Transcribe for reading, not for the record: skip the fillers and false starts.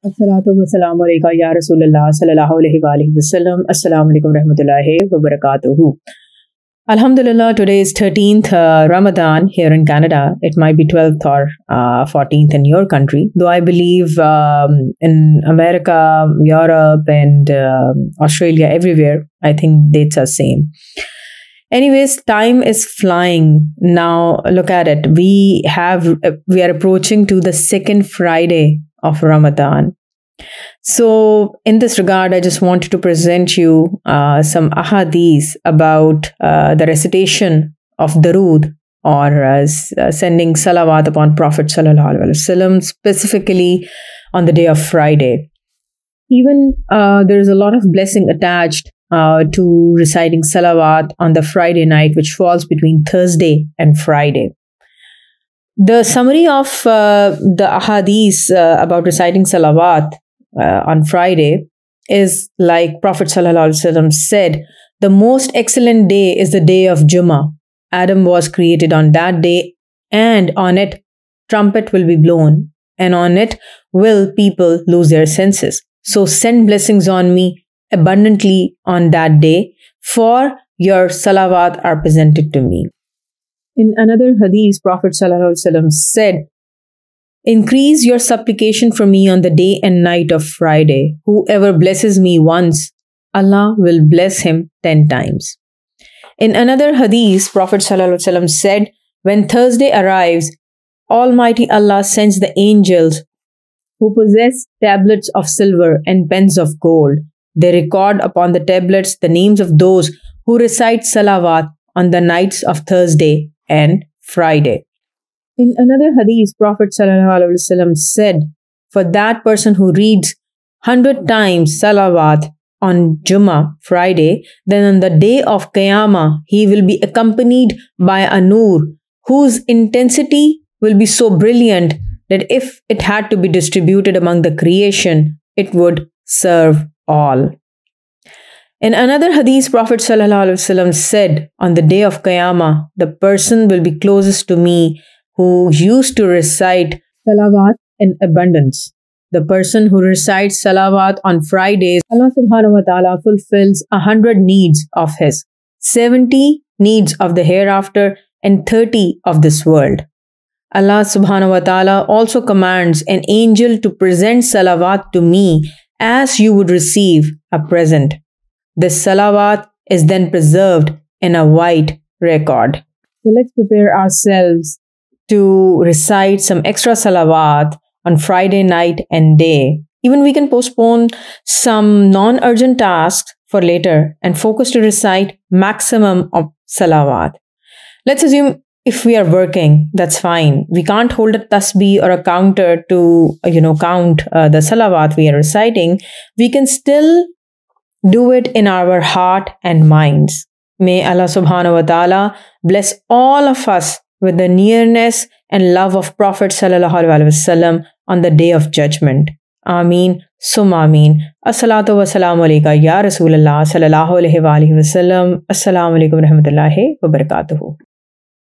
Assalato wslamao ya Rasool Allah, عليه وآله وسلم. Assalamu rehmatula wa barakato. Alhamdulillah, today is 13th Ramadan here in Canada. It might be 12th or 14th in your country. Though I believe in America, Europe and Australia, everywhere, I think dates are same. Anyways, time is flying. Now look at it. We are approaching to the second Friday of Ramadan. So in this regard, I just wanted to present you some ahadith about the recitation of darood or sending salawat upon Prophet sallallahu alaihi wasallam, specifically on the day of Friday. Even there is a lot of blessing attached to reciting salawat on the Friday night, which falls between Thursday and Friday. The summary of the ahadith about reciting salawat on Friday is like Prophet ﷺ said, the most excellent day is the day of Jumu. Adam was created on that day, and on it trumpet will be blown, and on it will people lose their senses. So send blessings on me abundantly on that day, for your salawat are presented to me. In another hadith, Prophet ﷺ said, increase your supplication for me on the day and night of Friday. Whoever blesses me once, Allah will bless him 10 times. In another hadith, Prophet ﷺ said, when Thursday arrives, Almighty Allah sends the angels who possess tablets of silver and pens of gold. They record upon the tablets the names of those who recite salawat on the nights of Thursday and Friday. In another hadith, Prophet ﷺ said, for that person who reads 100 times salawat on Jumu, Friday, then on the day of Qiyamah, he will be accompanied by a nur whose intensity will be so brilliant that if it had to be distributed among the creation, it would serve all. In another hadith, Prophet ﷺ said, on the day of Qiyamah, the person will be closest to me who used to recite salawat in abundance. The person who recites salawat on Fridays, Allah subhanahu wa ta'ala fulfills 100 needs of his, 70 needs of the hereafter and 30 of this world. Allah subhanahu wa ta'ala also commands an angel to present salawat to me as you would receive a present. This salawat is then preserved in a white record. So let's prepare ourselves to recite some extra salawat on Friday night and day. Even we can postpone some non-urgent tasks for later and focus to recite maximum of salawat. Let's assume if we are working, that's fine. We can't hold a tasbih or a counter to, count the salawat we are reciting. We can still do it in our heart and minds. May Allah subhanahu wa ta'ala bless all of us with the nearness and love of Prophet sallallahu alaihi wasallam on the day of judgment. Ameen, summa ameen. Assalato wslamao ya Rasool Allah, sallallahu alaihi wa alihi wa sallam. Assalamu alaikum wa rahmatullahi wa barakatuh.